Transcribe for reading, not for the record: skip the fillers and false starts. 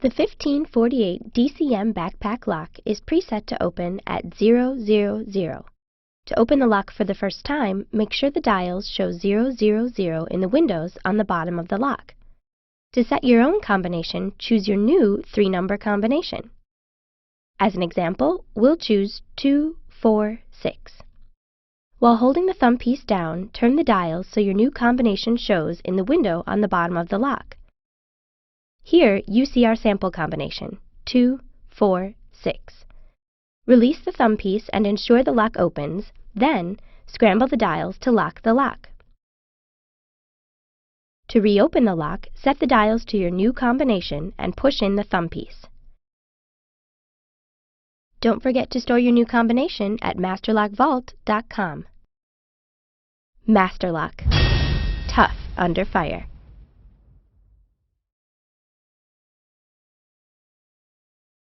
The 1548 DCM backpack lock is preset to open at 000. To open the lock for the first time, make sure the dials show 000 in the windows on the bottom of the lock. To set your own combination, choose your new 3-number combination. As an example, we'll choose 246. While holding the thumb piece down, turn the dials so your new combination shows in the window on the bottom of the lock. Here, you see our sample combination, 246. Release the thumb piece and ensure the lock opens, then scramble the dials to lock the lock. To reopen the lock, set the dials to your new combination and push in the thumb piece. Don't forget to store your new combination at masterlockvault.com. Master Lock. Tough under fire.